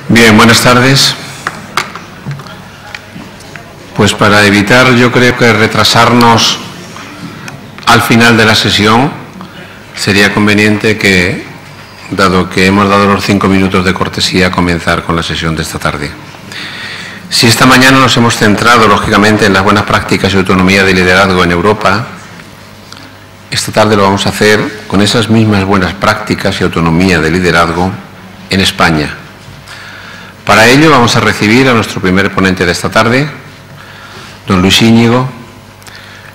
Bien, buenas tardes. Pues para evitar, yo creo que retrasarnos al final de la sesión, sería conveniente que, dado que hemos dado los 5 minutos de cortesía, comenzar con la sesión de esta tarde. Si esta mañana nos hemos centrado, lógicamente, en las buenas prácticas y autonomía de liderazgo en Europa, esta tarde lo vamos a hacer con esas mismas buenas prácticas y autonomía de liderazgo en España. Para ello vamos a recibir a nuestro primer ponente de esta tarde, don Luis Íñigo,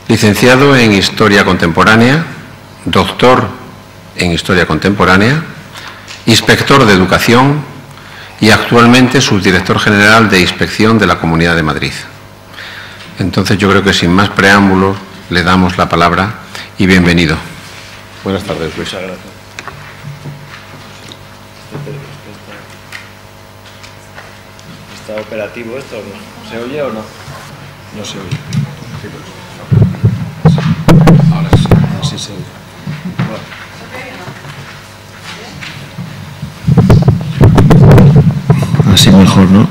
licenciado en Historia Contemporánea, doctor en Historia Contemporánea, inspector de Educación y actualmente subdirector general de Inspección de la Comunidad de Madrid. Entonces yo creo que sin más preámbulos le damos la palabra y bienvenido. Buenas tardes, Luis. Muchas gracias. ¿Está operativo esto o no? ¿Se oye o no? No se oye. Ahora sí, así se oye. Bueno. Así mejor, ¿no?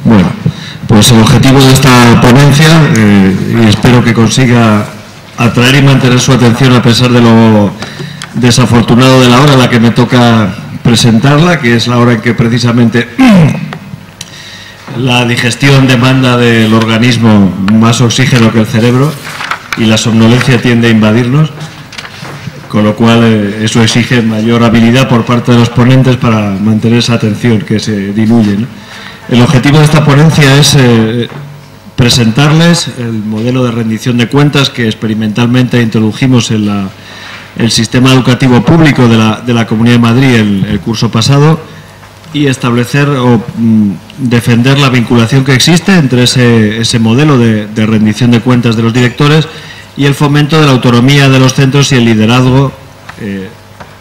Bueno, pues el objetivo de esta ponencia, y espero que consiga atraer y mantener su atención a pesar de lo desafortunado de la hora a la que me toca presentarla, que es la hora en que precisamente la digestión demanda del organismo más oxígeno que el cerebro y la somnolencia tiende a invadirnos, con lo cual eso exige mayor habilidad por parte de los ponentes para mantener esa atención que se diluye, ¿no? El objetivo de esta ponencia es presentarles el modelo de rendición de cuentas que experimentalmente introdujimos en el sistema educativo público de la Comunidad de Madrid el curso pasado, y establecer o defender la vinculación que existe entre ese modelo de rendición de cuentas de los directores y el fomento de la autonomía de los centros y el liderazgo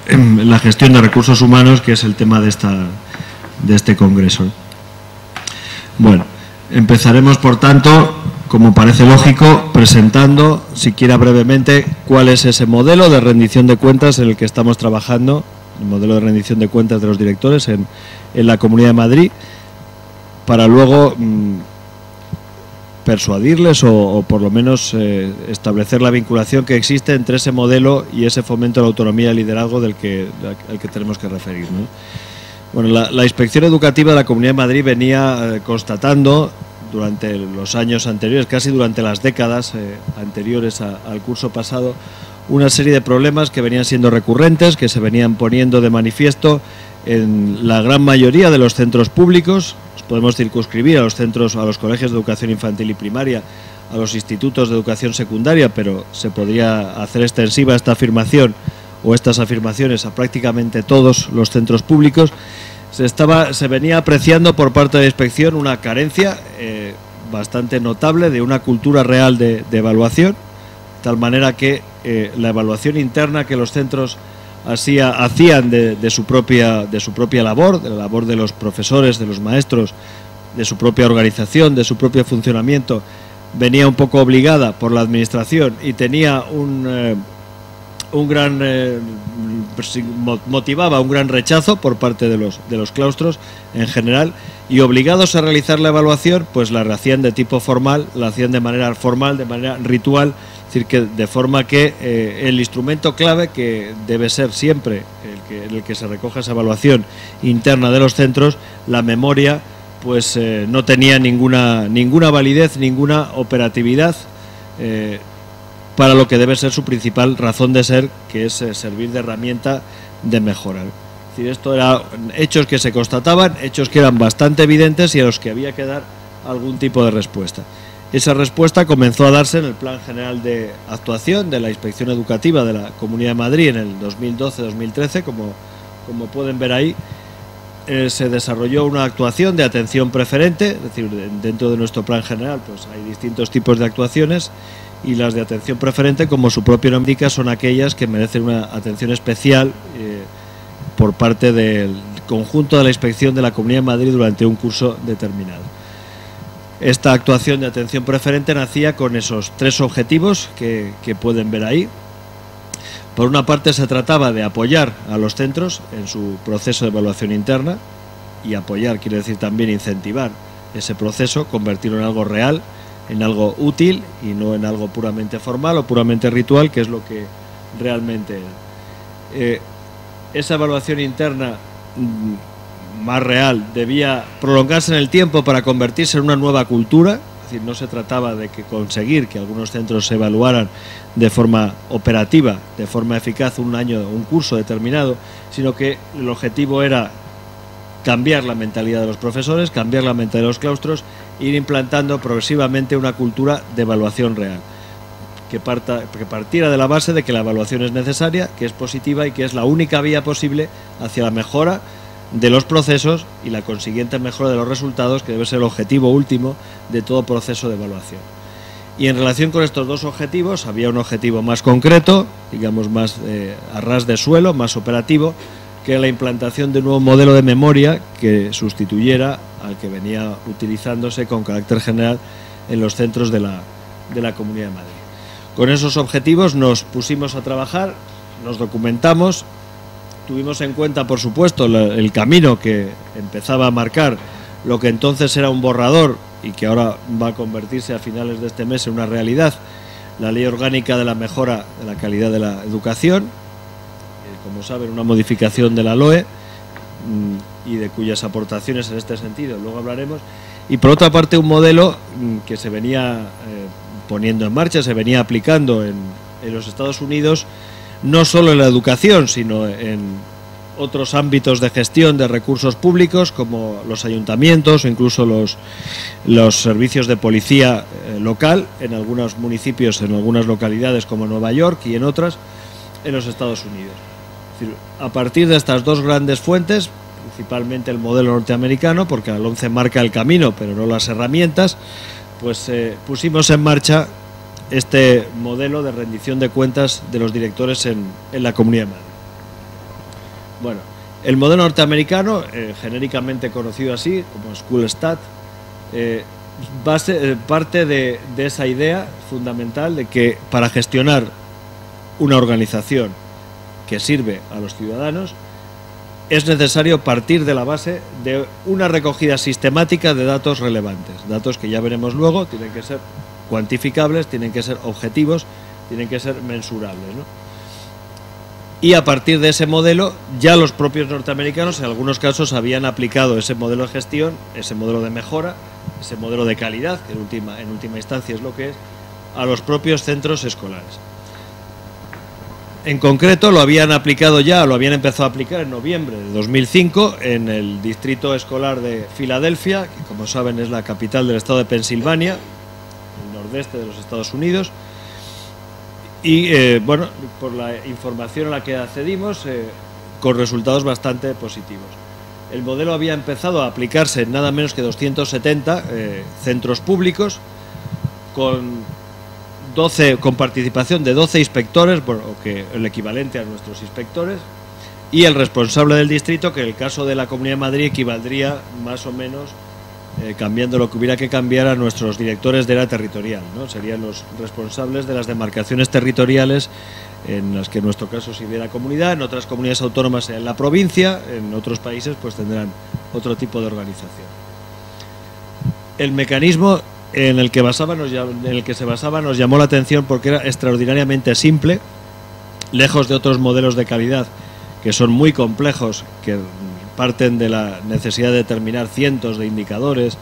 en la gestión de recursos humanos, que es el tema de este congreso. Bueno, empezaremos, por tanto, como parece lógico, presentando, siquiera brevemente, cuál es ese modelo de rendición de cuentas en el que estamos trabajando, el modelo de rendición de cuentas de los directores en la Comunidad de Madrid, para luego persuadirles o por lo menos establecer la vinculación que existe entre ese modelo y ese fomento de la autonomía y el liderazgo al que tenemos que referir, ¿no? Bueno, la Inspección Educativa de la Comunidad de Madrid venía constatando durante los años anteriores, casi durante las décadas anteriores al curso pasado, una serie de problemas que venían siendo recurrentes, que se venían poniendo de manifiesto en la gran mayoría de los centros públicos. Los podemos circunscribir a los centros, a los colegios de educación infantil y primaria, a los institutos de educación secundaria, pero se podría hacer extensiva esta afirmación o estas afirmaciones a prácticamente todos los centros públicos. Se venía apreciando por parte de la inspección una carencia bastante notable de una cultura real de evaluación, de tal manera que la evaluación interna que los centros hacían de su propia labor, de la labor de los profesores, de los maestros, de su propia organización, de su propio funcionamiento, venía un poco obligada por la administración y tenía motivaba un gran rechazo por parte de los claustros en general, y obligados a realizar la evaluación, pues la hacían de tipo formal, la hacían de manera formal, de manera ritual, es decir, que de forma que el instrumento clave, que debe ser siempre en el que se recoja esa evaluación interna de los centros, la memoria, pues no tenía ninguna validez, ninguna operatividad para lo que debe ser su principal razón de ser, que es servir de herramienta de mejora. Es decir, esto eran hechos que se constataban, hechos que eran bastante evidentes y a los que había que dar algún tipo de respuesta. Esa respuesta comenzó a darse en el Plan General de Actuación de la Inspección Educativa de la Comunidad de Madrid en el 2012-2013, como pueden ver ahí. Se desarrolló una actuación de atención preferente, es decir, dentro de nuestro Plan General pues hay distintos tipos de actuaciones, y las de atención preferente, como su propio nombre indica, son aquellas que merecen una atención especial por parte del conjunto de la Inspección de la Comunidad de Madrid durante un curso determinado. Esta actuación de atención preferente nacía con esos 3 objetivos que pueden ver ahí. Por una parte, se trataba de apoyar a los centros en su proceso de evaluación interna, y apoyar quiere decir también incentivar ese proceso, convertirlo en algo real, en algo útil y no en algo puramente formal o puramente ritual, que es lo que realmente es. Esa evaluación interna más real debía prolongarse en el tiempo para convertirse en una nueva cultura. Es decir, no se trataba de conseguir que algunos centros se evaluaran de forma operativa, de forma eficaz un curso determinado, sino que el objetivo era cambiar la mentalidad de los profesores, cambiar la mentalidad de los claustros, ir implantando progresivamente una cultura de evaluación real, que partiera de la base de que la evaluación es necesaria, que es positiva y que es la única vía posible hacia la mejora de los procesos y la consiguiente mejora de los resultados, que debe ser el objetivo último de todo proceso de evaluación. Y en relación con estos dos objetivos, había un objetivo más concreto, digamos más a ras de suelo, más operativo, que era la implantación de un nuevo modelo de memoria que sustituyera al que venía utilizándose con carácter general en los centros de la Comunidad de Madrid. Con esos objetivos nos pusimos a trabajar, nos documentamos, tuvimos en cuenta, por supuesto, el camino que empezaba a marcar lo que entonces era un borrador y que ahora va a convertirse a finales de este mes en una realidad, la Ley Orgánica de la Mejora de la Calidad de la Educación, como saben, una modificación de la LOE y de cuyas aportaciones en este sentido luego hablaremos, y por otra parte un modelo que se venía poniendo en marcha, se venía aplicando en los Estados Unidos, no solo en la educación, sino en otros ámbitos de gestión de recursos públicos como los ayuntamientos o incluso los servicios de policía local en algunos municipios, en algunas localidades como Nueva York y en otras en los Estados Unidos. Es decir, a partir de estas dos grandes fuentes, principalmente el modelo norteamericano, porque el 11 marca el camino pero no las herramientas, pues pusimos en marcha este modelo de rendición de cuentas de los directores en la Comunidad de Madrid. Bueno, el modelo norteamericano, genéricamente conocido así como School Stat, parte de esa idea fundamental de que para gestionar una organización que sirve a los ciudadanos es necesario partir de la base de una recogida sistemática de datos relevantes, datos que ya veremos luego, tienen que ser cuantificables, tienen que ser objetivos, tienen que ser mensurables, ¿no? Y a partir de ese modelo, ya los propios norteamericanos en algunos casos habían aplicado ese modelo de gestión, ese modelo de mejora, ese modelo de calidad, que en última instancia es lo que es, a los propios centros escolares. En concreto lo habían aplicado ya, lo habían empezado a aplicar en noviembre de 2005 en el Distrito Escolar de Filadelfia, que como saben es la capital del estado de Pensilvania, el nordeste de los Estados Unidos. Y bueno, por la información a la que accedimos, con resultados bastante positivos. El modelo había empezado a aplicarse en nada menos que 270 centros públicos, con participación de 12 inspectores, bueno, que el equivalente a nuestros inspectores, y el responsable del distrito, que en el caso de la Comunidad de Madrid equivaldría más o menos, cambiando lo que hubiera que cambiar, a nuestros directores de área territorial, ¿no? Serían los responsables de las demarcaciones territoriales en las que en nuestro caso se la comunidad, en otras comunidades autónomas en la provincia, en otros países pues tendrán otro tipo de organización. El mecanismo en el que se basaba nos llamó la atención porque era extraordinariamente simple, lejos de otros modelos de calidad que son muy complejos, que parten de la necesidad de determinar cientos de indicadores,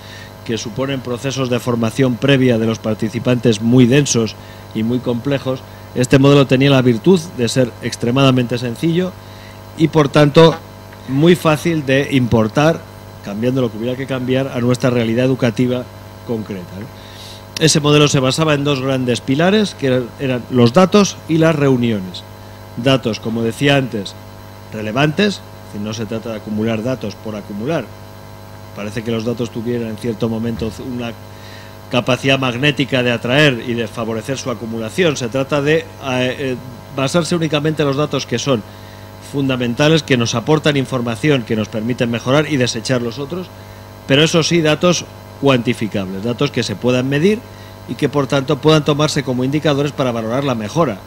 que suponen procesos de formación previa de los participantes muy densos y muy complejos. Este modelo tenía la virtud de ser extremadamente sencillo y por tanto muy fácil de importar, cambiando lo que hubiera que cambiar, a nuestra realidad educativa concreta, ¿no? Ese modelo se basaba en dos grandes pilares, que eran los datos y las reuniones. Datos, como decía antes, relevantes, es decir, no se trata de acumular datos por acumular. Parece que los datos tuvieran en cierto momento una capacidad magnética de atraer y de favorecer su acumulación. Se trata de basarse únicamente en los datos que son fundamentales, que nos aportan información, que nos permiten mejorar, y desechar los otros, pero eso sí, datos cuantificables, datos que se puedan medir y que por tanto puedan tomarse como indicadores para valorar la mejora.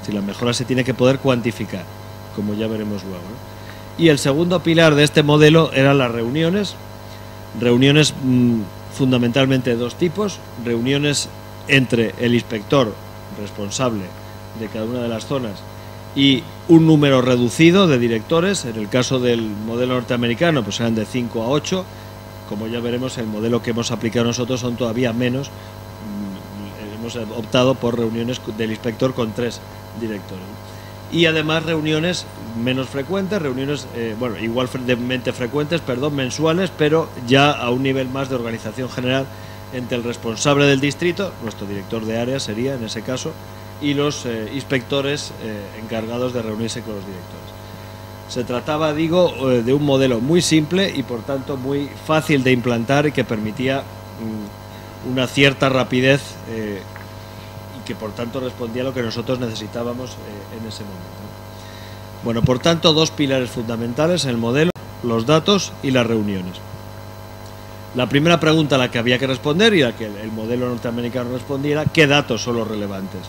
Si la mejora se tiene que poder cuantificar, como ya veremos luego, ¿no? Y el segundo pilar de este modelo eran las reuniones. Reuniones fundamentalmente de dos tipos. Reuniones entre el inspector responsable de cada una de las zonas y un número reducido de directores. En el caso del modelo norteamericano pues eran de 5 a 8. Como ya veremos, el modelo que hemos aplicado nosotros son todavía menos. Hemos optado por reuniones del inspector con 3 directores. Y además reuniones menos frecuentes, reuniones igualmente frecuentes, mensuales, pero ya a un nivel más de organización general entre el responsable del distrito, nuestro director de área sería en ese caso, y los inspectores encargados de reunirse con los directores. Se trataba, digo, de un modelo muy simple y por tanto muy fácil de implantar y que permitía una cierta rapidez y que por tanto respondía a lo que nosotros necesitábamos en ese momento. Bueno, por tanto, dos pilares fundamentales en el modelo: los datos y las reuniones. La primera pregunta a la que había que responder y a la que el modelo norteamericano respondía era: ¿qué datos son los relevantes?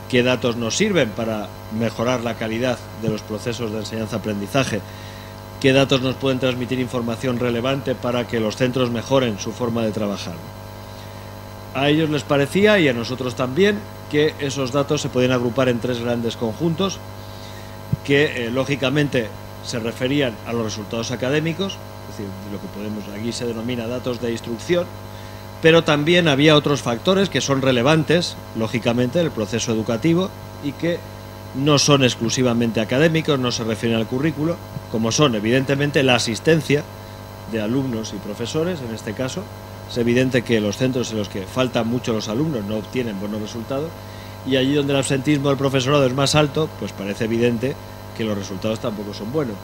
¿Qué datos nos sirven para mejorar la calidad de los procesos de enseñanza-aprendizaje? ¿Qué datos nos pueden transmitir información relevante para que los centros mejoren su forma de trabajar? A ellos les parecía, y a nosotros también, que esos datos se podían agrupar en 3 grandes conjuntos que lógicamente se referían a los resultados académicos, es decir, lo que aquí se denomina datos de instrucción, pero también había otros factores que son relevantes, lógicamente, en el proceso educativo y que no son exclusivamente académicos, no se refieren al currículo, como son, evidentemente, la asistencia de alumnos y profesores, en este caso. Es evidente que los centros en los que faltan mucho los alumnos no obtienen buenos resultados, y allí donde el absentismo del profesorado es más alto, pues parece evidente que los resultados tampoco son buenos.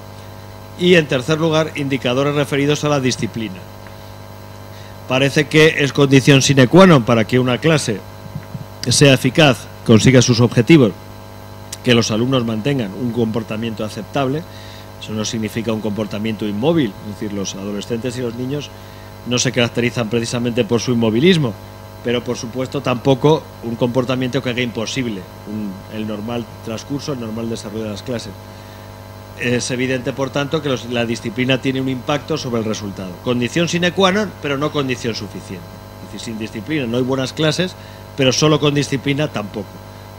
Y, en tercer lugar, indicadores referidos a la disciplina. Parece que es condición sine qua non para que una clase sea eficaz, consiga sus objetivos, que los alumnos mantengan un comportamiento aceptable. Eso no significa un comportamiento inmóvil, es decir, los adolescentes y los niños no se caracterizan precisamente por su inmovilismo, pero por supuesto tampoco un comportamiento que haga imposible el normal transcurso, el normal desarrollo de las clases. Es evidente, por tanto, que la disciplina tiene un impacto sobre el resultado. Condición sine qua non, pero no condición suficiente. Es decir, sin disciplina no hay buenas clases, pero solo con disciplina tampoco.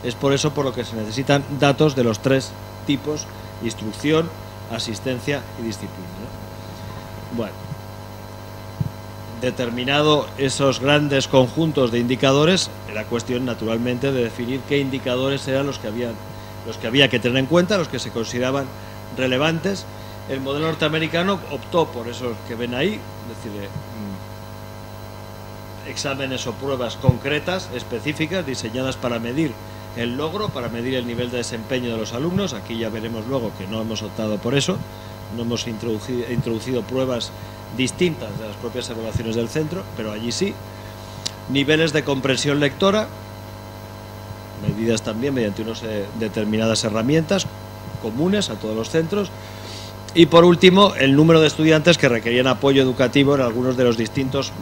Es por eso por lo que se necesitan datos de los 3 tipos: instrucción, asistencia y disciplina. Bueno, determinado esos grandes conjuntos de indicadores, era cuestión naturalmente de definir qué indicadores eran los que había que tener en cuenta, los que se consideraban relevantes. El modelo norteamericano optó por esos que ven ahí, es decir, exámenes o pruebas concretas, específicas, diseñadas para medir el logro, para medir el nivel de desempeño de los alumnos. Aquí ya veremos luego que no hemos optado por eso, no hemos introducido pruebas distintas de las propias evaluaciones del centro, pero allí sí. Niveles de comprensión lectora, medidas también mediante unas determinadas herramientas comunes a todos los centros. Y por último, el número de estudiantes que requerían apoyo educativo en algunos de los distintos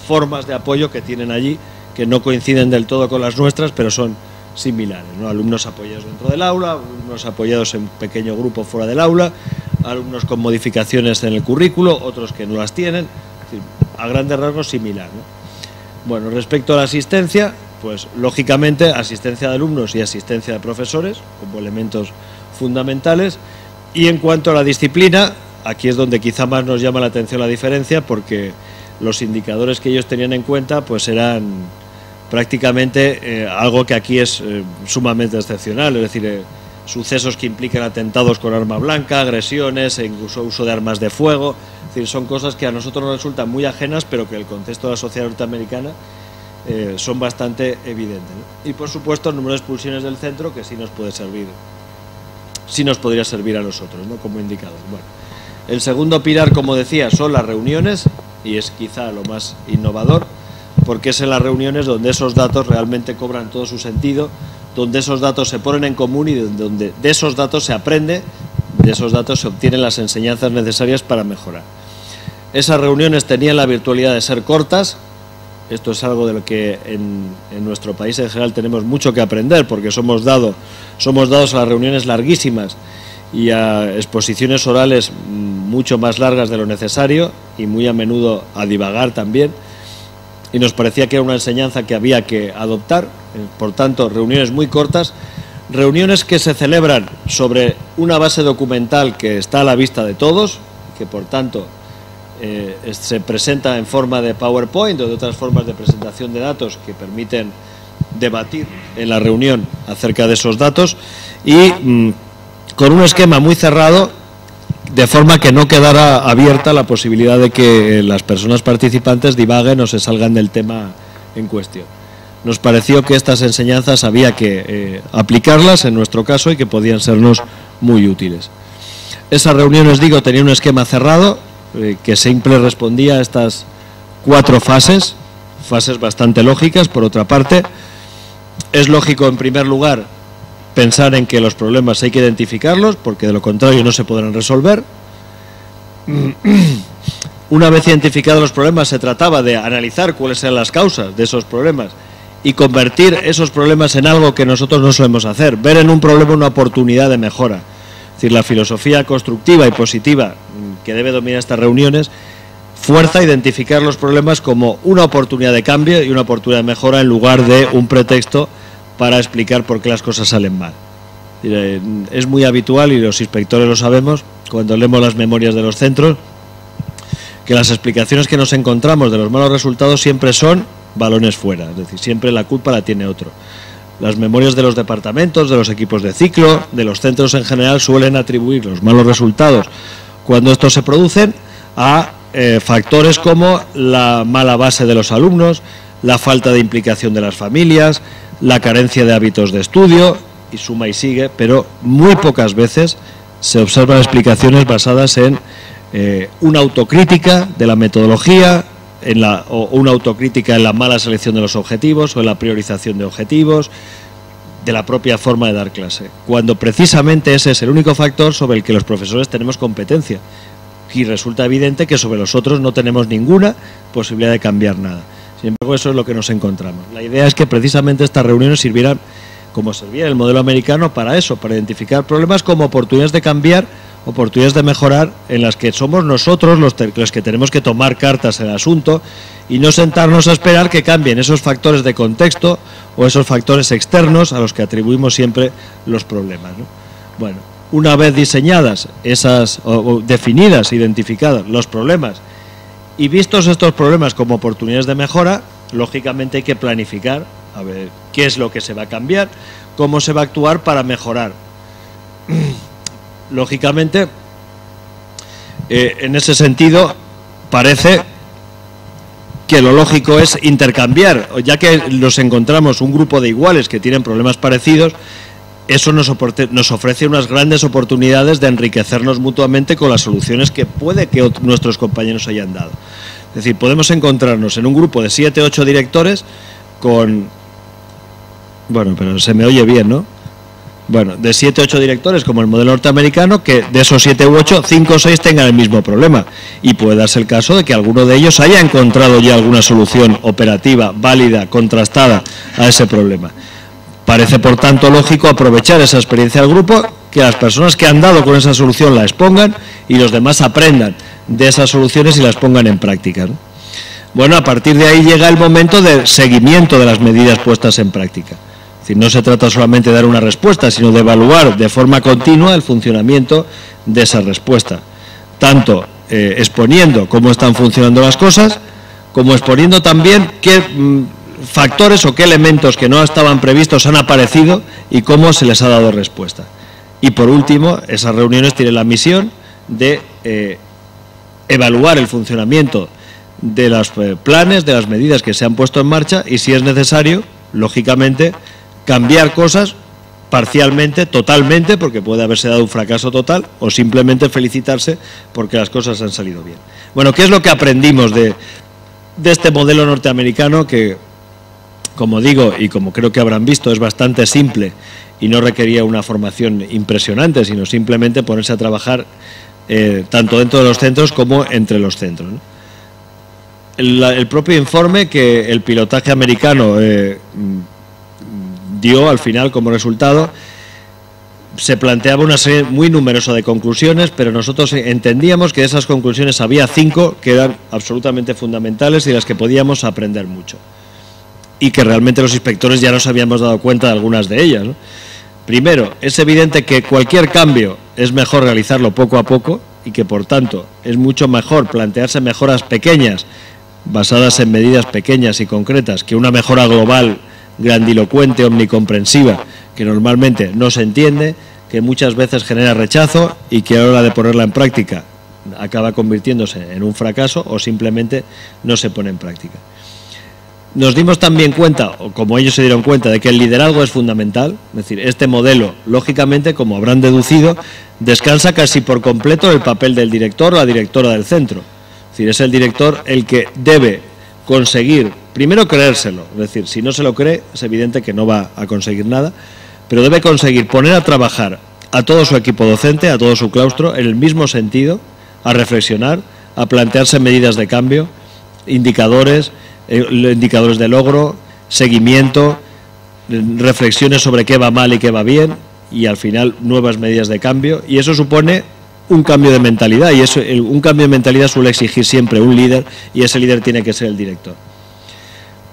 formas de apoyo que tienen allí, que no coinciden del todo con las nuestras, pero son similares, ¿no? Alumnos apoyados dentro del aula, alumnos apoyados en pequeño grupo fuera del aula, alumnos con modificaciones en el currículo, otros que no las tienen, es decir, a grandes rasgos similar, ¿no? Bueno, respecto a la asistencia, pues lógicamente asistencia de alumnos y asistencia de profesores como elementos fundamentales. Y en cuanto a la disciplina, aquí es donde quizá más nos llama la atención la diferencia, porque los indicadores que ellos tenían en cuenta pues eran prácticamente algo que aquí es sumamente excepcional, es decir, sucesos que implican atentados con arma blanca, agresiones e incluso uso de armas de fuego. Es decir, son cosas que a nosotros nos resultan muy ajenas, pero que en el contexto de la sociedad norteamericana son bastante evidentes, ¿no? Y por supuesto el número de expulsiones del centro, que sí nos puede servir, sí nos podría servir a nosotros, ¿no?, como indicador. Bueno, el segundo pilar, como decía, son las reuniones, y es quizá lo más innovador, porque es en las reuniones donde esos datos realmente cobran todo su sentido, donde esos datos se ponen en común y donde de esos datos se aprende, de esos datos se obtienen las enseñanzas necesarias para mejorar. Esas reuniones tenían la virtualidad de ser cortas. Esto es algo de lo que en nuestro país en general tenemos mucho que aprender, porque somos dados a las reuniones larguísimas y a exposiciones orales mucho más largas de lo necesario y muy a menudo a divagar también, y nos parecía que era una enseñanza que había que adoptar. Por tanto, reuniones muy cortas, reuniones que se celebran sobre una base documental que está a la vista de todos, que por tanto se presenta en forma de PowerPoint o de otras formas de presentación de datos que permiten debatir en la reunión acerca de esos datos, y con un esquema muy cerrado, de forma que no quedara abierta la posibilidad de que las personas participantes divaguen o se salgan del tema en cuestión. Nos pareció que estas enseñanzas había que aplicarlas en nuestro caso y que podían sernos muy útiles. Esa reunión, os digo, tenía un esquema cerrado que siempre respondía a estas 4 fases bastante lógicas. Por otra parte, es lógico, en primer lugar, pensar en que los problemas hay que identificarlos, porque de lo contrario no se podrán resolver. Una vez identificados los problemas, se trataba de analizar cuáles eran las causas de esos problemas y convertir esos problemas en algo que nosotros no solemos hacer, ver en un problema una oportunidad de mejora. Es decir, la filosofía constructiva y positiva que debe dominar estas reuniones fuerza a identificar los problemas como una oportunidad de cambio y una oportunidad de mejora, en lugar de un pretexto para explicar por qué las cosas salen mal. Es muy habitual, y los inspectores lo sabemos, cuando leemos las memorias de los centros, que las explicaciones que nos encontramos de los malos resultados siempre son balones fuera, es decir, siempre la culpa la tiene otro. Las memorias de los departamentos, de los equipos de ciclo, de los centros en general, suelen atribuir los malos resultados, cuando estos se producen, a factores como la mala base de los alumnos, la falta de implicación de las familias, la carencia de hábitos de estudio, y suma y sigue, pero muy pocas veces se observan explicaciones basadas en una autocrítica de la metodología, o una autocrítica en la mala selección de los objetivos o en la priorización de objetivos, de la propia forma de dar clase, cuando precisamente ese es el único factor sobre el que los profesores tenemos competencia, y resulta evidente que sobre los otros no tenemos ninguna posibilidad de cambiar nada. Sin embargo, eso es lo que nos encontramos. La idea es que precisamente estas reuniones sirvieran, como servía el modelo americano, para eso, para identificar problemas como oportunidades de cambiar, oportunidades de mejorar, en las que somos nosotros los que tenemos que tomar cartas en el asunto y no sentarnos a esperar que cambien esos factores de contexto o esos factores externos a los que atribuimos siempre los problemas, ¿no? Bueno, una vez diseñadas esas, o definidas, identificados los problemas y vistos estos problemas como oportunidades de mejora, lógicamente hay que planificar a ver qué es lo que se va a cambiar, cómo se va a actuar para mejorar. Lógicamente, en ese sentido, parece que lo lógico es intercambiar, ya que nos encontramos un grupo de iguales que tienen problemas parecidos. Eso nos ofrece unas grandes oportunidades de enriquecernos mutuamente con las soluciones que puede que nuestros compañeros hayan dado. Es decir, podemos encontrarnos en un grupo de 7 o 8 directores con... Bueno, pero se me oye bien, ¿no? Bueno, de 7 o 8 directores, como el modelo norteamericano, que de esos 7 u 8, 5 o 6 tengan el mismo problema. Y puede darse el caso de que alguno de ellos haya encontrado ya alguna solución operativa, válida, contrastada a ese problema. Parece, por tanto, lógico aprovechar esa experiencia del grupo, que las personas que han dado con esa solución la expongan y los demás aprendan de esas soluciones y las pongan en práctica, ¿no? Bueno, a partir de ahí llega el momento del seguimiento de las medidas puestas en práctica. Es decir, no se trata solamente de dar una respuesta, sino de evaluar de forma continua el funcionamiento de esa respuesta, tanto exponiendo cómo están funcionando las cosas, como exponiendo también qué factores o qué elementos que no estaban previstos han aparecido y cómo se les ha dado respuesta. Y por último, esas reuniones tienen la misión de evaluar el funcionamiento de los planes, de las medidas que se han puesto en marcha y, si es necesario, lógicamente, cambiar cosas parcialmente, totalmente, porque puede haberse dado un fracaso total, o simplemente felicitarse porque las cosas han salido bien. Bueno, ¿qué es lo que aprendimos de este modelo norteamericano que, como digo, y como creo que habrán visto, es bastante simple y no requería una formación impresionante, sino simplemente ponerse a trabajar tanto dentro de los centros como entre los centros, ¿no? El propio informe que el pilotaje americano dio al final como resultado se planteaba una serie muy numerosa de conclusiones, pero nosotros entendíamos que de esas conclusiones había 5 que eran absolutamente fundamentales y de las que podíamos aprender mucho. Y que realmente los inspectores ya nos habíamos dado cuenta de algunas de ellas, ¿no? Primero, es evidente que cualquier cambio es mejor realizarlo poco a poco y que, por tanto, es mucho mejor plantearse mejoras pequeñas, basadas en medidas pequeñas y concretas, que una mejora global, grandilocuente, omnicomprensiva, que normalmente no se entiende, que muchas veces genera rechazo y que a la hora de ponerla en práctica acaba convirtiéndose en un fracaso o simplemente no se pone en práctica. Nos dimos también cuenta, o como ellos se dieron cuenta, de que el liderazgo es fundamental. Es decir, este modelo, lógicamente, como habrán deducido, descansa casi por completo en el papel del director o la directora del centro. Es decir, es el director el que debe conseguir, primero creérselo, es decir, si no se lo cree, es evidente que no va a conseguir nada, pero debe conseguir poner a trabajar a todo su equipo docente, a todo su claustro, en el mismo sentido, a reflexionar, a plantearse medidas de cambio, indicadores de logro, seguimiento, reflexiones sobre qué va mal y qué va bien y al final nuevas medidas de cambio, y eso supone un cambio de mentalidad, y un cambio de mentalidad suele exigir siempre un líder, y ese líder tiene que ser el director.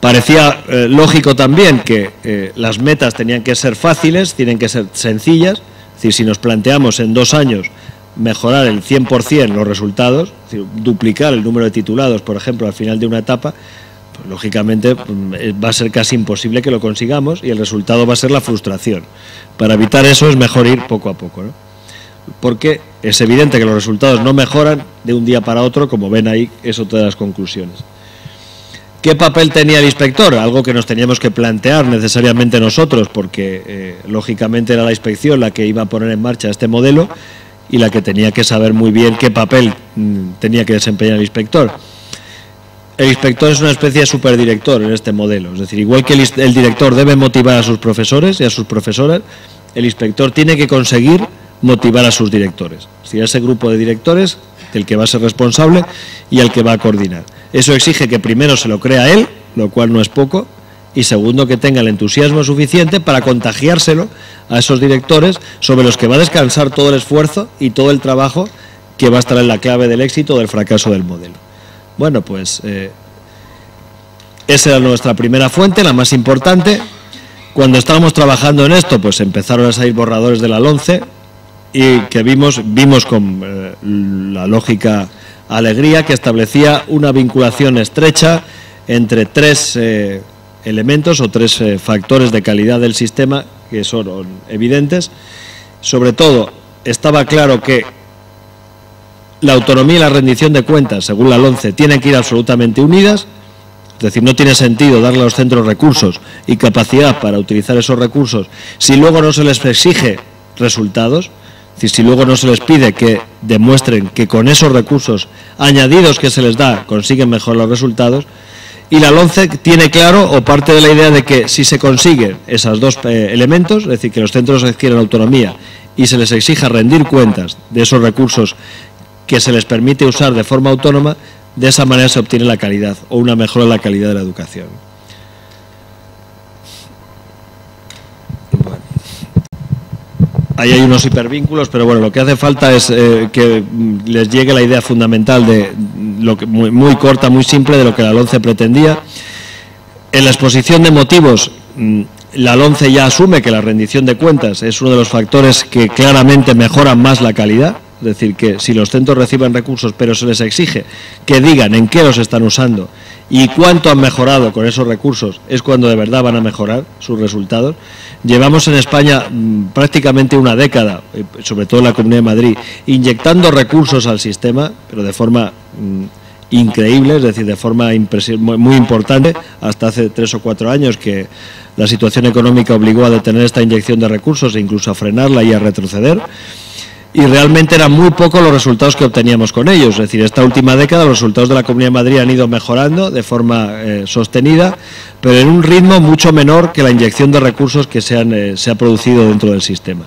Parecía lógico también que las metas tenían que ser fáciles, tienen que ser sencillas, es decir, si nos planteamos en 2 años mejorar el 100% los resultados, es decir, duplicar el número de titulados, por ejemplo, al final de una etapa, pues, lógicamente va a ser casi imposible que lo consigamos y el resultado va a ser la frustración. Para evitar eso es mejor ir poco a poco, ¿no? Porque es evidente que los resultados no mejoran de un día para otro, como ven ahí, es otra de las conclusiones. ¿Qué papel tenía el inspector? Algo que nos teníamos que plantear necesariamente nosotros, porque lógicamente era la inspección la que iba a poner en marcha este modelo y la que tenía que saber muy bien qué papel tenía que desempeñar el inspector. El inspector es una especie de superdirector en este modelo, es decir, igual que el director debe motivar a sus profesores y a sus profesoras, el inspector tiene que conseguir motivar a sus directores, es decir, a ese grupo de directores del que va a ser responsable y al que va a coordinar. Eso exige que primero se lo crea él, lo cual no es poco, y segundo, que tenga el entusiasmo suficiente para contagiárselo a esos directores sobre los que va a descansar todo el esfuerzo y todo el trabajo que va a estar en la clave del éxito o del fracaso del modelo. Bueno, pues esa era nuestra primera fuente, la más importante. Cuando estábamos trabajando en esto, pues empezaron a salir borradores de la LOMCE y que vimos con la lógica alegría que establecía una vinculación estrecha entre 3 elementos o 3 factores de calidad del sistema que son evidentes. Sobre todo, estaba claro que la autonomía y la rendición de cuentas, según la LOMCE, tienen que ir absolutamente unidas, es decir, no tiene sentido darle a los centros recursos y capacidad para utilizar esos recursos si luego no se les exige resultados, es decir, si luego no se les pide que demuestren que con esos recursos añadidos que se les da consiguen mejor los resultados. Y la LOMCE tiene claro o parte de la idea de que si se consiguen esos 2 elementos, es decir, que los centros adquieran autonomía y se les exija rendir cuentas de esos recursos que se les permite usar de forma autónoma, de esa manera se obtiene la calidad o una mejora en la calidad de la educación. Bueno. Ahí hay unos hipervínculos, pero bueno, lo que hace falta es que les llegue la idea fundamental de lo que muy corta, muy simple, de lo que la LOMCE pretendía. En la exposición de motivos, la LOMCE ya asume que la rendición de cuentas es uno de los factores que claramente mejoran más la calidad. Es decir, que si los centros reciben recursos pero se les exige que digan en qué los están usando y cuánto han mejorado con esos recursos, es cuando de verdad van a mejorar sus resultados. Llevamos en España prácticamente una década, sobre todo en la Comunidad de Madrid, inyectando recursos al sistema, pero de forma increíble, es decir, de forma muy importante, hasta hace 3 o 4 años que la situación económica obligó a detener esta inyección de recursos e incluso a frenarla y a retroceder. Y realmente eran muy pocos los resultados que obteníamos con ellos. Es decir, esta última década los resultados de la Comunidad de Madrid han ido mejorando de forma sostenida, pero en un ritmo mucho menor que la inyección de recursos que se ha producido dentro del sistema.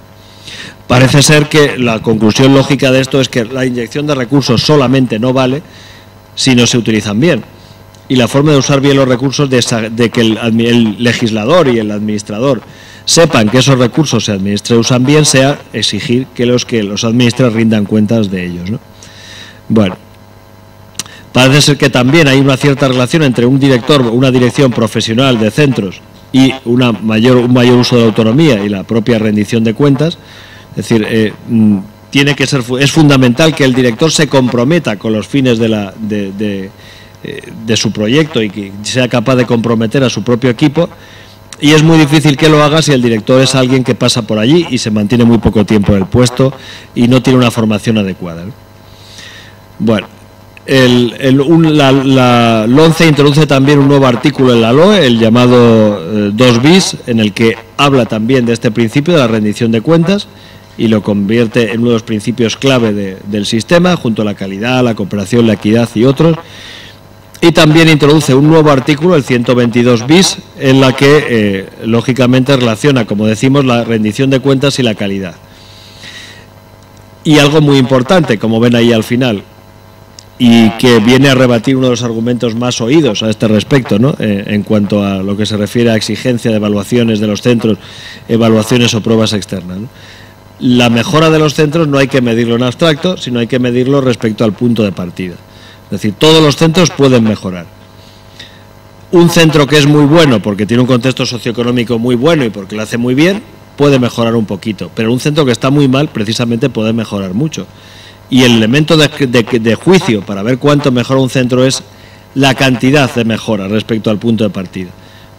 Parece ser que la conclusión lógica de esto es que la inyección de recursos solamente no vale si no se utilizan bien. Y la forma de usar bien los recursos, de que el legislador y el administrador sepan que esos recursos se usan bien, sea exigir que los administren rindan cuentas de ellos, ¿no? Bueno, parece ser que también hay una cierta relación entre un director, una dirección profesional de centros y un mayor uso de la autonomía y la propia rendición de cuentas. Es decir, es fundamental que el director se comprometa con los fines de su proyecto y que sea capaz de comprometer a su propio equipo, y es muy difícil que lo haga si el director es alguien que pasa por allí y se mantiene muy poco tiempo en el puesto y no tiene una formación adecuada, ¿no? Bueno, la LONCE introduce también un nuevo artículo en la LOE, el llamado 2 bis, en el que habla también de este principio de la rendición de cuentas y lo convierte en uno de los principios clave del sistema, junto a la calidad, la cooperación, la equidad y otros. Y también introduce un nuevo artículo, el 122 bis, en la que lógicamente relaciona, como decimos, la rendición de cuentas y la calidad. Y algo muy importante, como ven ahí al final, y que viene a rebatir uno de los argumentos más oídos a este respecto, ¿no? En cuanto a lo que se refiere a exigencia de evaluaciones de los centros, evaluaciones o pruebas externas, ¿no? La mejora de los centros no hay que medirlo en abstracto, sino hay que medirlo respecto al punto de partida. Es decir, todos los centros pueden mejorar. Un centro que es muy bueno porque tiene un contexto socioeconómico muy bueno y porque lo hace muy bien, puede mejorar un poquito, pero un centro que está muy mal precisamente puede mejorar mucho. Y el elemento de juicio para ver cuánto mejora un centro es la cantidad de mejora respecto al punto de partida.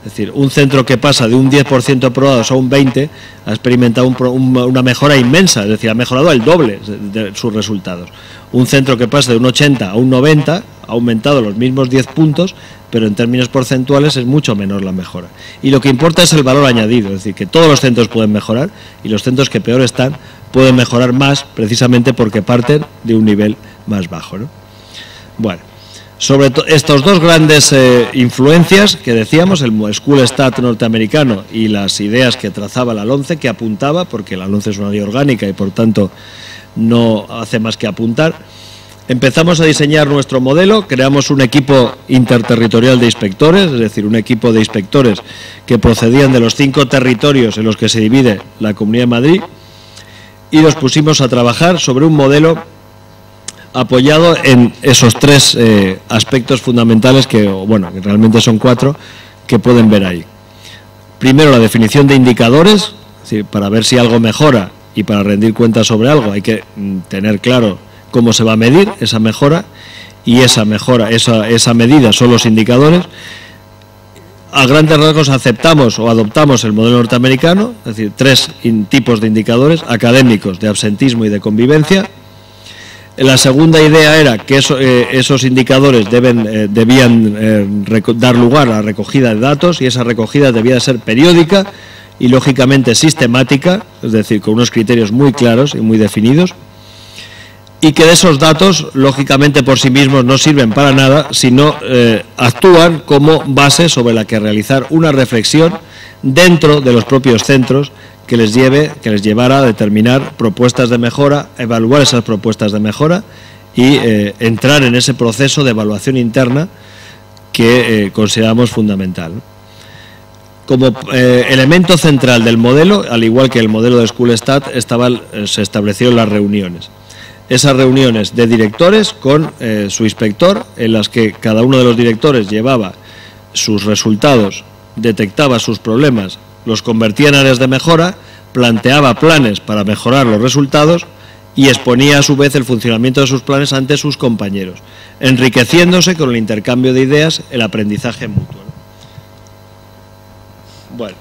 Es decir, un centro que pasa de un 10% aprobados a un 20% ha experimentado una mejora inmensa, es decir, ha mejorado el doble de sus resultados. Un centro que pasa de un 80 a un 90 ha aumentado los mismos 10 puntos, pero en términos porcentuales es mucho menor la mejora. Y lo que importa es el valor añadido, es decir, que todos los centros pueden mejorar y los centros que peor están pueden mejorar más precisamente porque parten de un nivel más bajo, ¿no? Bueno, sobre estos dos grandes influencias que decíamos, el School Stat norteamericano y las ideas que trazaba la LONCE, que apuntaba, porque la LONCE es una ley orgánica y por tanto no hace más que apuntar, empezamos a diseñar nuestro modelo, creamos un equipo interterritorial de inspectores, es decir, un equipo de inspectores que procedían de los 5 territorios en los que se divide la Comunidad de Madrid, y los pusimos a trabajar sobre un modelo apoyado en esos 3 aspectos fundamentales que realmente son 4 que pueden ver ahí. Primero, la definición de indicadores, es decir, para ver si algo mejora y para rendir cuentas sobre algo hay que tener claro cómo se va a medir esa mejora, y esa medida son los indicadores. A grandes rasgos aceptamos o adoptamos el modelo norteamericano, es decir, 3 tipos de indicadores: académicos, de absentismo y de convivencia. La segunda idea era que esos indicadores debían dar lugar a la recogida de datos, y esa recogida debía ser periódica y lógicamente sistemática, es decir, con unos criterios muy claros y muy definidos, y que de esos datos, lógicamente por sí mismos no sirven para nada, sino actúan como base sobre la que realizar una reflexión dentro de los propios centros que les llevara a determinar propuestas de mejora, evaluar esas propuestas de mejora y entrar en ese proceso de evaluación interna que consideramos fundamental. Como elemento central del modelo, al igual que el modelo de School Stat, se establecieron las reuniones. Esas reuniones de directores con su inspector, en las que cada uno de los directores llevaba sus resultados, detectaba sus problemas, los convertía en áreas de mejora, planteaba planes para mejorar los resultados y exponía a su vez el funcionamiento de sus planes ante sus compañeros, enriqueciéndose con el intercambio de ideas, el aprendizaje mutuo. Bueno,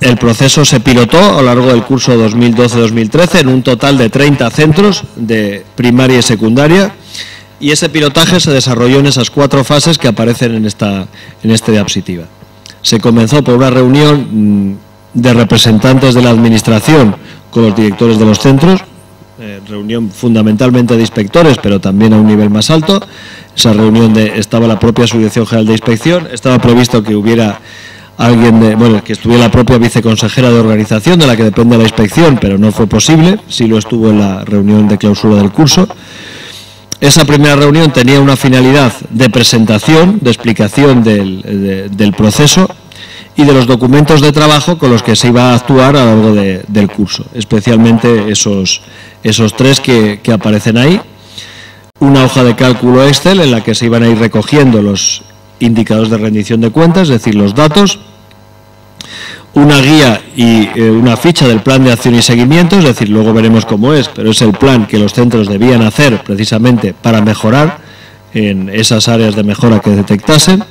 el proceso se pilotó a lo largo del curso 2012-2013 en un total de 30 centros de primaria y secundaria, y ese pilotaje se desarrolló en esas 4 fases que aparecen en esta diapositiva. Se comenzó por una reunión de representantes de la administración con los directores de los centros, reunión fundamentalmente de inspectores, pero también a un nivel más alto. Esa reunión estaba la propia Subdirección General de Inspección, estaba previsto que hubiera que estuviera la propia viceconsejera de organización, de la que depende la inspección, pero no fue posible, sí lo estuvo en la reunión de clausura del curso. Esa primera reunión tenía una finalidad de presentación, de explicación del proceso, y de los documentos de trabajo con los que se iba a actuar a lo largo del curso, especialmente esos tres que aparecen ahí. Una hoja de cálculo Excel en la que se iban a ir recogiendo los indicadores de rendición de cuentas, es decir, los datos. Una guía y una ficha del plan de acción y seguimiento, es decir, luego veremos cómo es, pero es el plan que los centros debían hacer precisamente para mejorar en esas áreas de mejora que detectasen.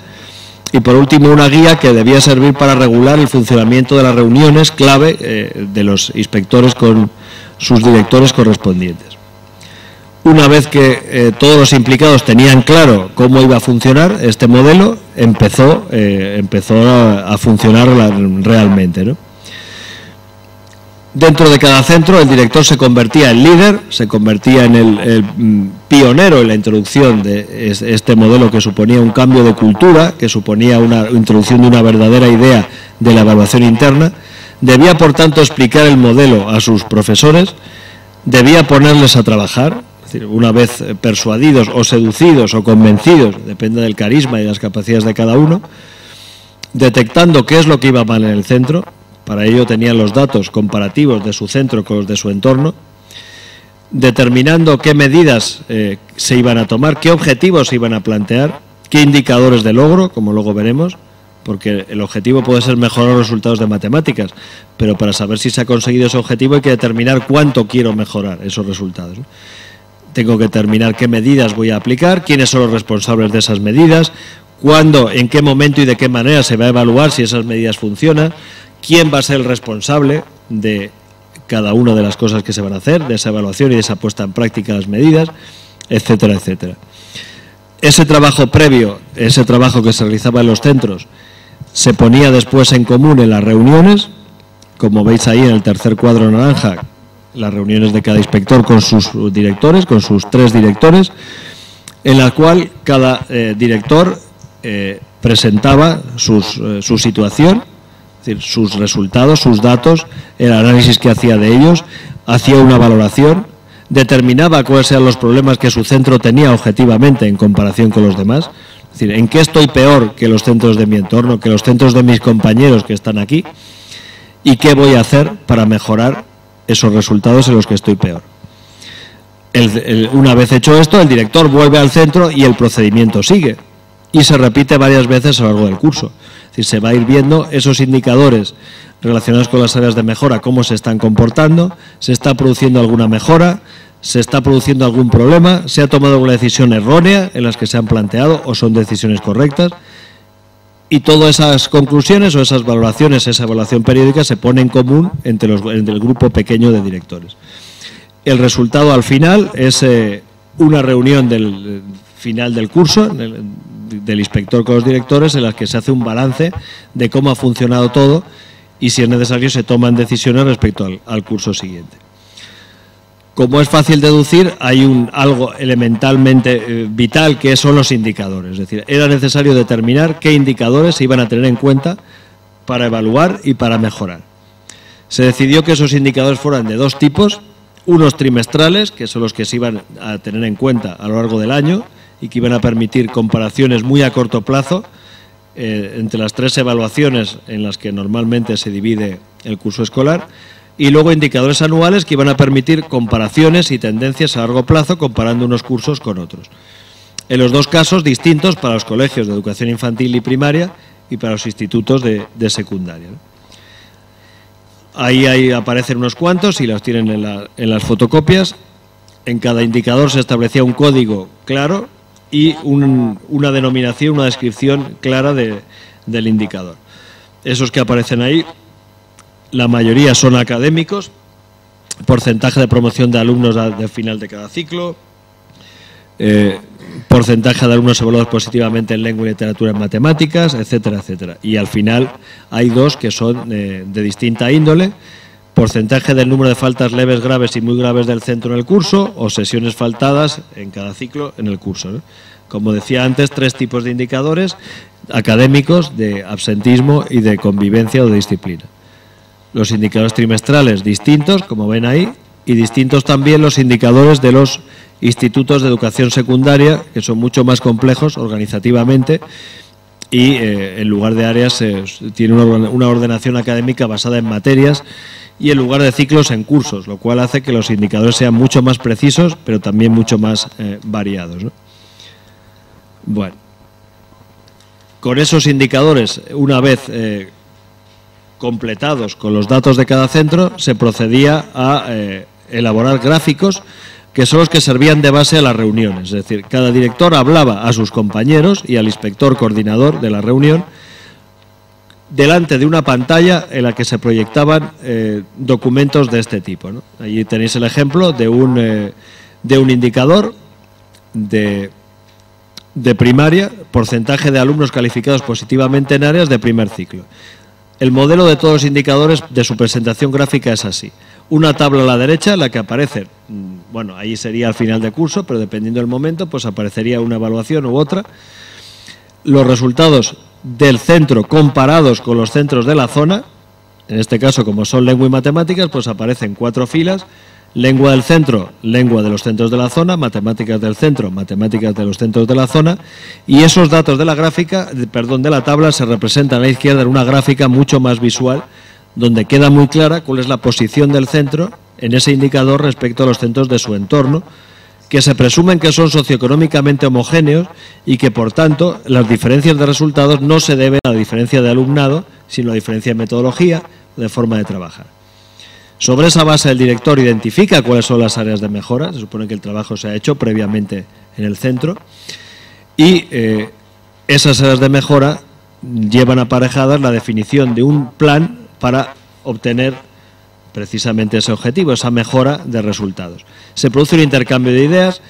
Y por último, una guía que debía servir para regular el funcionamiento de las reuniones clave de los inspectores con sus directores correspondientes. Una vez que todos los implicados tenían claro cómo iba a funcionar este modelo, empezó a funcionar realmente, ¿no? Dentro de cada centro, el director se convertía en líder, se convertía en el pionero en la introducción de este modelo, que suponía un cambio de cultura, que suponía una introducción de una verdadera idea de la evaluación interna. Debía, por tanto, explicar el modelo a sus profesores, debía ponerles a trabajar. Es decir, una vez persuadidos o seducidos o convencidos, depende del carisma y de las capacidades de cada uno, detectando qué es lo que iba mal en el centro. Para ello tenían los datos comparativos de su centro con los de su entorno, determinando qué medidas se iban a tomar, qué objetivos se iban a plantear, qué indicadores de logro, como luego veremos, porque el objetivo puede ser mejorar los resultados de matemáticas, pero para saber si se ha conseguido ese objetivo hay que determinar cuánto quiero mejorar esos resultados, ¿no? Tengo que determinar qué medidas voy a aplicar, quiénes son los responsables de esas medidas, cuándo, en qué momento y de qué manera se va a evaluar si esas medidas funcionan, quién va a ser el responsable de cada una de las cosas que se van a hacer, de esa evaluación y de esa puesta en práctica de las medidas, etcétera, etcétera. Ese trabajo previo, ese trabajo que se realizaba en los centros, se ponía después en común en las reuniones, como veis ahí en el tercer cuadro naranja, las reuniones de cada inspector con sus directores, con sus 3 directores, en la cual cada director presentaba su situación, es decir, sus resultados, sus datos, el análisis que hacía de ellos, hacía una valoración, determinaba cuáles eran los problemas que su centro tenía objetivamente en comparación con los demás, es decir, en qué estoy peor que los centros de mi entorno, que los centros de mis compañeros que están aquí, y qué voy a hacer para mejorar esos resultados en los que estoy peor. Una vez hecho esto, el director vuelve al centro y el procedimiento sigue. Y se repite varias veces a lo largo del curso. Es decir, se va a ir viendo esos indicadores relacionados con las áreas de mejora, cómo se están comportando, se está produciendo alguna mejora, se está produciendo algún problema, se ha tomado alguna decisión errónea en las que se han planteado o son decisiones correctas. Y todas esas conclusiones o esas valoraciones, esa evaluación periódica se pone en común entre el grupo pequeño de directores. El resultado al final es una reunión del final del curso, del inspector con los directores, en la que se hace un balance de cómo ha funcionado todo y, si es necesario, se toman decisiones respecto al curso siguiente. Como es fácil deducir, hay algo elementalmente vital, que son los indicadores. Es decir, era necesario determinar qué indicadores se iban a tener en cuenta para evaluar y para mejorar. Se decidió que esos indicadores fueran de 2 tipos, unos trimestrales, que son los que se iban a tener en cuenta a lo largo del año y que iban a permitir comparaciones muy a corto plazo entre las 3 evaluaciones en las que normalmente se divide el curso escolar, y luego indicadores anuales que iban a permitir comparaciones y tendencias a largo plazo comparando unos cursos con otros. En los 2 casos distintos para los colegios de educación infantil y primaria y para los institutos de secundaria. Ahí aparecen unos cuantos y los tienen en las fotocopias. En cada indicador se establecía un código claro y una denominación, una descripción clara del indicador. Esos que aparecen ahí, la mayoría son académicos, porcentaje de promoción de alumnos al final de cada ciclo, porcentaje de alumnos evaluados positivamente en lengua y literatura, en matemáticas, etcétera, etcétera. Y al final hay 2 que son de distinta índole: porcentaje del número de faltas leves, graves y muy graves del centro en el curso, o sesiones faltadas en cada ciclo en el curso, ¿no? Como decía antes, 3 tipos de indicadores académicos, de absentismo y de convivencia o de disciplina. Los indicadores trimestrales distintos, como ven ahí, y distintos también los indicadores de los institutos de educación secundaria, que son mucho más complejos organizativamente y en lugar de áreas tiene una ordenación académica basada en materias y en lugar de ciclos en cursos, lo cual hace que los indicadores sean mucho más precisos, pero también mucho más variados, ¿no? Bueno, con esos indicadores, una vez completados con los datos de cada centro, se procedía a elaborar gráficos que son los que servían de base a las reuniones. Es decir, cada director hablaba a sus compañeros y al inspector coordinador de la reunión delante de una pantalla en la que se proyectaban documentos de este tipo, ¿no? Allí tenéis el ejemplo de un indicador de primaria, porcentaje de alumnos calificados positivamente en áreas de primer ciclo. El modelo de todos los indicadores de su presentación gráfica es así. Una tabla a la derecha en la que aparece, bueno, ahí sería al final de curso, pero dependiendo del momento, pues aparecería una evaluación u otra. Los resultados del centro comparados con los centros de la zona, en este caso como son lengua y matemáticas, pues aparecen 4 filas. Lengua del centro, lengua de los centros de la zona, matemáticas del centro, matemáticas de los centros de la zona, y esos datos de la gráfica, de la tabla se representan a la izquierda en una gráfica mucho más visual, donde queda muy clara cuál es la posición del centro en ese indicador respecto a los centros de su entorno, que se presumen que son socioeconómicamente homogéneos y que, por tanto, las diferencias de resultados no se deben a la diferencia de alumnado, sino a la diferencia de metodología o de forma de trabajar. Sobre esa base, el director identifica cuáles son las áreas de mejora, se supone que el trabajo se ha hecho previamente en el centro, y esas áreas de mejora llevan aparejadas la definición de un plan para obtener precisamente ese objetivo, esa mejora de resultados. Se produce un intercambio de ideas.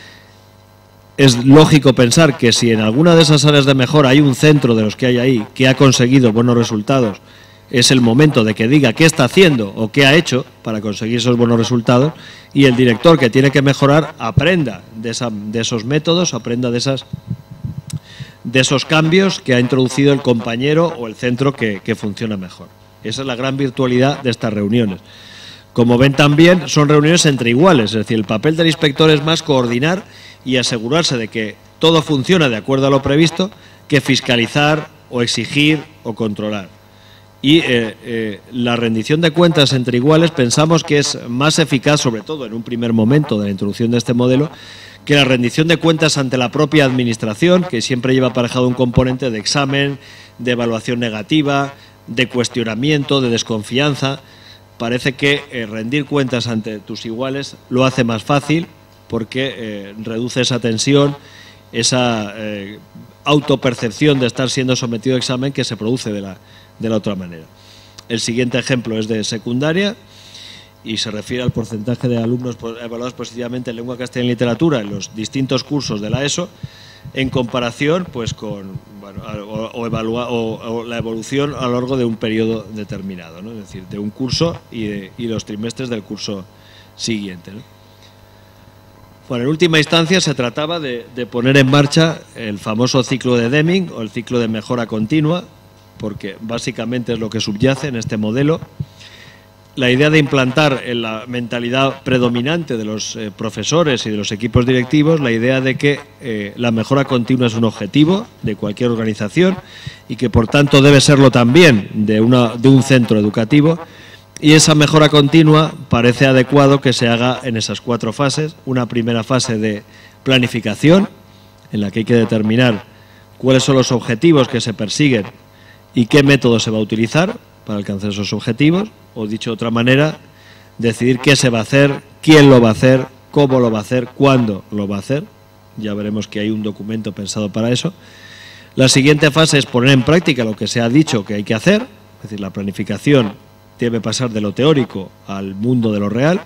Es lógico pensar que si en alguna de esas áreas de mejora hay un centro de los que hay ahí que ha conseguido buenos resultados, es el momento de que diga qué está haciendo o qué ha hecho para conseguir esos buenos resultados, y el director que tiene que mejorar aprenda de esos métodos, aprenda de esos cambios que ha introducido el compañero o el centro que funciona mejor. Esa es la gran virtualidad de estas reuniones. Como ven también, son reuniones entre iguales, es decir, el papel del inspector es más coordinar y asegurarse de que todo funciona de acuerdo a lo previsto que fiscalizar o exigir o controlar. Y la rendición de cuentas entre iguales pensamos que es más eficaz, sobre todo en un primer momento de la introducción de este modelo, que la rendición de cuentas ante la propia administración, que siempre lleva aparejado un componente de examen, de evaluación negativa, de cuestionamiento, de desconfianza. Parece que rendir cuentas ante tus iguales lo hace más fácil porque reduce esa tensión, esa autopercepción de estar siendo sometido a examen que se produce de la otra manera. El siguiente ejemplo es de secundaria y se refiere al porcentaje de alumnos evaluados positivamente en lengua castellana y literatura en los distintos cursos de la ESO, en comparación pues con la evolución a lo largo de un periodo determinado, ¿no? Es decir, de un curso y los trimestres del curso siguiente, ¿no? Bueno, en última instancia se trataba de poner en marcha el famoso ciclo de Deming o el ciclo de mejora continua, porque básicamente es lo que subyace en este modelo. La idea de implantar en la mentalidad predominante de los profesores y de los equipos directivos la idea de que la mejora continua es un objetivo de cualquier organización y que por tanto debe serlo también de un centro educativo, y esa mejora continua parece adecuado que se haga en esas 4 fases. Una primera fase de planificación en la que hay que determinar cuáles son los objetivos que se persiguen y qué método se va a utilizar para alcanzar esos objetivos, o dicho de otra manera, decidir qué se va a hacer, quién lo va a hacer, cómo lo va a hacer, cuándo lo va a hacer. Ya veremos que hay un documento pensado para eso. La siguiente fase es poner en práctica lo que se ha dicho que hay que hacer, es decir, la planificación debe pasar de lo teórico al mundo de lo real.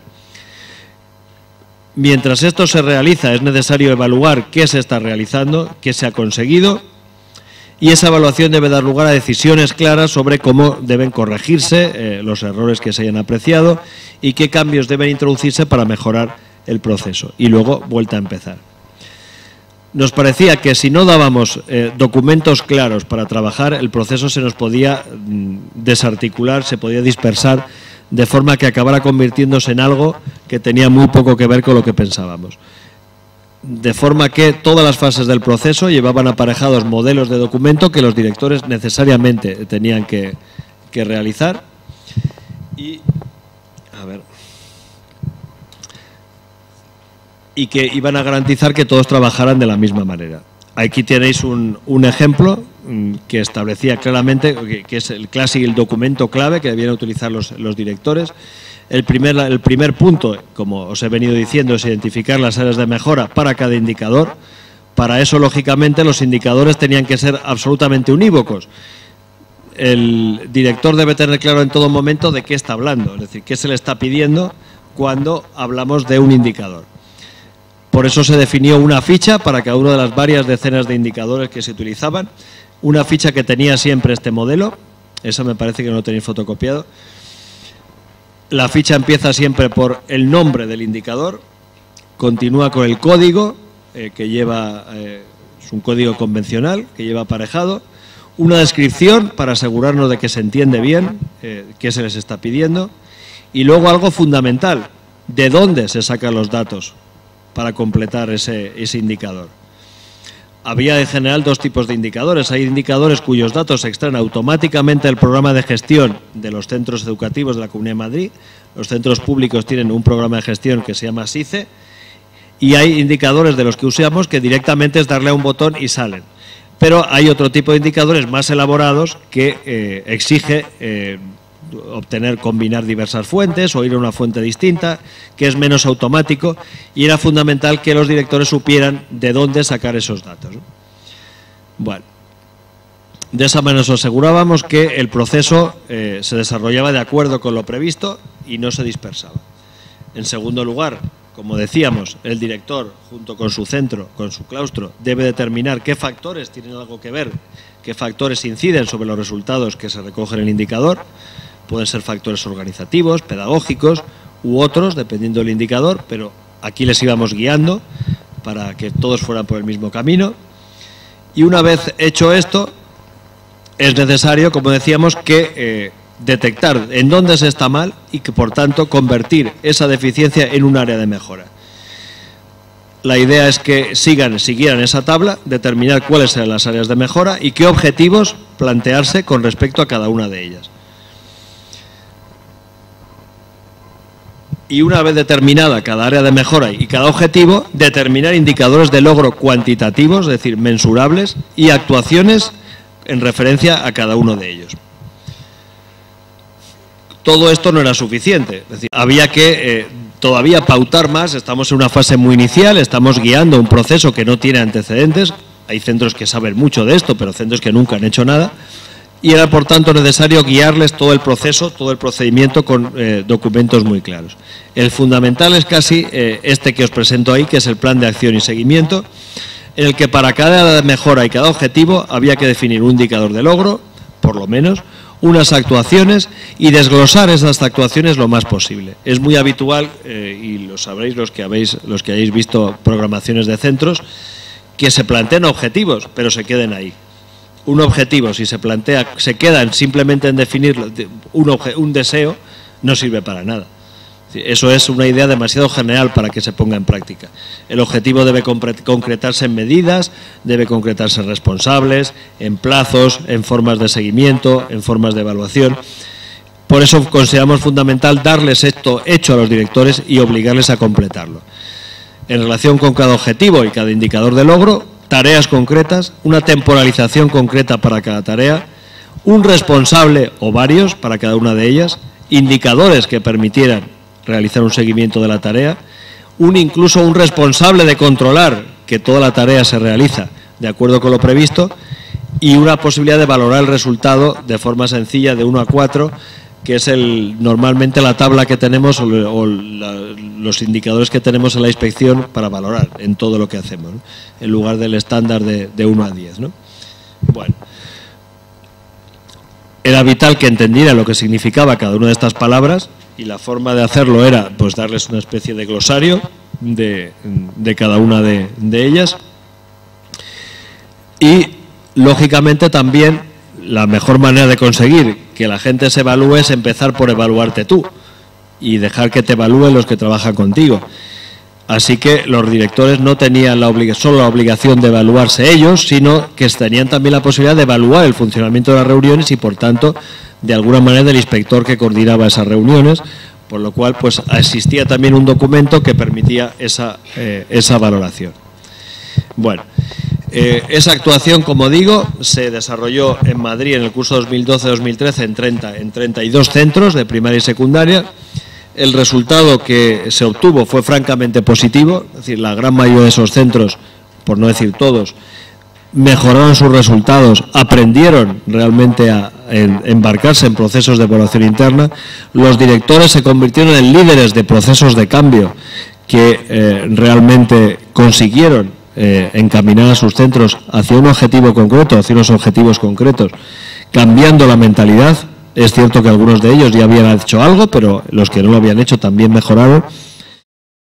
Mientras esto se realiza, es necesario evaluar qué se está realizando, qué se ha conseguido, y esa evaluación debe dar lugar a decisiones claras sobre cómo deben corregirse los errores que se hayan apreciado y qué cambios deben introducirse para mejorar el proceso. Y luego, vuelta a empezar. Nos parecía que si no dábamos documentos claros para trabajar, el proceso se nos podía desarticular, se podía dispersar, de forma que acabara convirtiéndose en algo que tenía muy poco que ver con lo que pensábamos. de forma que todas las fases del proceso llevaban aparejados modelos de documento que los directores necesariamente tenían que realizar. Y que iban a garantizar que todos trabajaran de la misma manera. Aquí tenéis un ejemplo que establecía claramente, que es el documento clave que debían utilizar los directores. El primer punto, como os he venido diciendo, es identificar las áreas de mejora para cada indicador. Para eso, lógicamente, los indicadores tenían que ser absolutamente unívocos. El director debe tener claro en todo momento de qué está hablando, es decir, qué se le está pidiendo cuando hablamos de un indicador. Por eso se definió una ficha para cada una de las varias decenas de indicadores que se utilizaban, una ficha que tenía siempre este modelo, esa me parece que no lo tenéis fotocopiado. La ficha empieza siempre por el nombre del indicador, continúa con el código que lleva, es un código convencional que lleva aparejado, una descripción para asegurarnos de que se entiende bien qué se les está pidiendo y luego algo fundamental, de dónde se sacan los datos para completar ese indicador. Había en general dos tipos de indicadores. Hay indicadores cuyos datos se extraen automáticamente del programa de gestión de los centros educativos de la Comunidad de Madrid. Los centros públicos tienen un programa de gestión que se llama SICE y hay indicadores de los que usamos que directamente es darle a un botón y salen. Pero hay otro tipo de indicadores más elaborados que exige combinar diversas fuentes o ir a una fuente distinta, que es menos automático, y era fundamental que los directores supieran de dónde sacar esos datos. Bueno, de esa manera nos asegurábamos que el proceso se desarrollaba de acuerdo con lo previsto y no se dispersaba. En segundo lugar, como decíamos, el director, junto con su centro, con su claustro, debe determinar qué factores tienen algo que ver, qué factores inciden sobre los resultados que se recogen en el indicador. Pueden ser factores organizativos, pedagógicos u otros, dependiendo del indicador, pero aquí les íbamos guiando para que todos fueran por el mismo camino. Y una vez hecho esto, es necesario, como decíamos, que detectar en dónde se está mal y que, por tanto, convertir esa deficiencia en un área de mejora. La idea es que siguieran esa tabla, determinar cuáles eran las áreas de mejora y qué objetivos plantearse con respecto a cada una de ellas. Y una vez determinada cada área de mejora y cada objetivo, determinar indicadores de logro cuantitativos, es decir, mensurables, y actuaciones en referencia a cada uno de ellos. Todo esto no era suficiente, es decir, había que todavía pautar más. Estamos en una fase muy inicial, estamos guiando un proceso que no tiene antecedentes. Hay centros que saben mucho de esto, pero centros que nunca han hecho nada. Y era, por tanto, necesario guiarles todo el proceso, todo el procedimiento con documentos muy claros. El fundamental es casi este que os presento ahí, que es el plan de acción y seguimiento, en el que para cada mejora y cada objetivo había que definir un indicador de logro, por lo menos, unas actuaciones y desglosar esas actuaciones lo más posible. Es muy habitual, y lo sabréis los que hayáis visto programaciones de centros, que se planteen objetivos, pero se queden ahí. Un objetivo, si se plantea, se quedan simplemente en definir un deseo, no sirve para nada. Eso es una idea demasiado general para que se ponga en práctica. El objetivo debe concretarse en medidas, debe concretarse en responsables, en plazos, en formas de seguimiento, en formas de evaluación. Por eso consideramos fundamental darles esto hecho a los directores y obligarles a completarlo. En relación con cada objetivo y cada indicador de logro, tareas concretas, una temporalización concreta para cada tarea, un responsable o varios para cada una de ellas, indicadores que permitieran realizar un seguimiento de la tarea, incluso un responsable de controlar que toda la tarea se realiza de acuerdo con lo previsto y una posibilidad de valorar el resultado de forma sencilla de 1 a 4, que es normalmente la tabla que tenemos o los indicadores que tenemos en la inspección para valorar en todo lo que hacemos, ¿no? En lugar del estándar de 1 a 10, ¿no? Bueno, era vital que entendieran lo que significaba cada una de estas palabras y la forma de hacerlo era pues darles una especie de glosario de cada una de ellas y, lógicamente, también la mejor manera de conseguir que la gente se evalúe es empezar por evaluarte tú y dejar que te evalúen los que trabajan contigo. Así que los directores no tenían solo la obligación de evaluarse ellos, sino que tenían también la posibilidad de evaluar el funcionamiento de las reuniones y, por tanto, de alguna manera del inspector que coordinaba esas reuniones, por lo cual pues existía también un documento que permitía esa valoración. Bueno, esa actuación, como digo, se desarrolló en Madrid en el curso 2012-2013 en 32 centros de primaria y secundaria. El resultado que se obtuvo fue francamente positivo, es decir, la gran mayoría de esos centros, por no decir todos, mejoraron sus resultados, aprendieron realmente a embarcarse en procesos de evaluación interna. Los directores se convirtieron en líderes de procesos de cambio que realmente consiguieron encaminar a sus centros hacia un objetivo concreto, hacia unos objetivos concretos, cambiando la mentalidad. Es cierto que algunos de ellos ya habían hecho algo, pero los que no lo habían hecho también mejoraron.